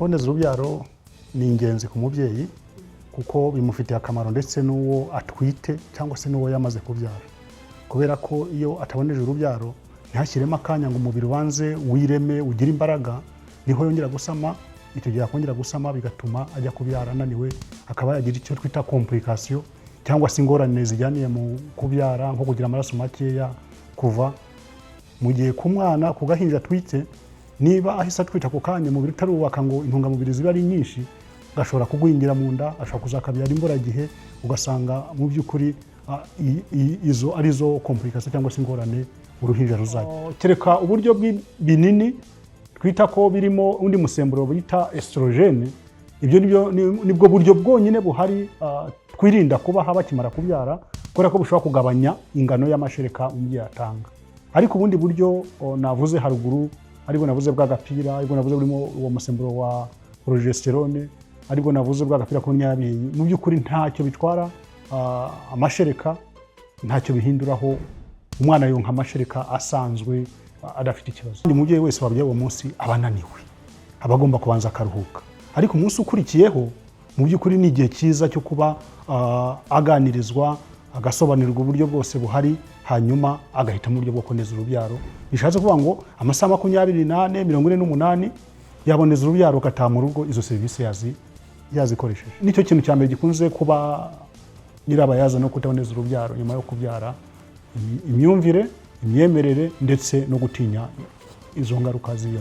kuboneza urubyaro ni ingenzi ku mubyeyi kuko bimufitiye akamaro ndetse n'uwo atwite cyangwa se n'uwo yamaze kubyara, kubera ko iyo ataboneje urubyaro ntihashyiremo akanya ngo umubiri ubanze wireme ugire imbaraga, niho yongera gusama, icyo gihe akongera gusama bigatuma ajya kubyara ananiwe, akaba yagira icyo twita complication cyangwa se ingorane zijyaniye mu kubyara nko kugira amaraso makeya kuva mu gihe ku mwana ku gahinja atwite. Niba ahise atwita ku kanya umubiri utarubaka ngo intungamubiri ziba ari nyinshi, gashobora kugwingira mu nda, ashobora kuzakabyara imburagihe, ugasanga mu by'ukuri izo arizo complication cyangwa se ingorane uruhinja ruzagira. Kereka uburyo bw'ibinini twita ko birimo undi musemburo bita estrogene, ibyo nibwo buryo bwonyine buhari twirinda kuba bakimara kubyara, kubera ko bushobora kugabanya ingano y'amashereka umubyeyi atanga. Ariko ubundi buryo navuze haruguru, aribwo navuze bw'agapira, aribwo navuze burimo uwo musemburo wa progesterone, aribwo navuze bw'agapira k'umunyabyeyi, mu by'ukuri ntacyo bitwara amashereka, ntacyo bihinduraho, umwana yonka amashereka asanzwe adafite ikibazo. Umubyeyi wese wabyaye uwo munsi aba ananiwe, aba agomba kubanza akaruhuka, ariko umunsi ukurikiyeho mu by'ukuri ni igihe cyiza cyo kuba aganirizwa, agasobanurirwa uburyo bwose buhari, hanyuma agahitamo uburyo bwo kuboneza urubyaro. Bishatse kuvuga ngo amasaha 28, 48 yaboneza urubyaro ugataha mu rugo, izo serivisi yazikoresheje. Nicyo kintu cya mbere gikunze kuba nyirabayaza no kutaboneza urubyaro nyuma yo kubyara: imyumvire, imyemerere ndetse no gutinya izo ngaruka z'iyo.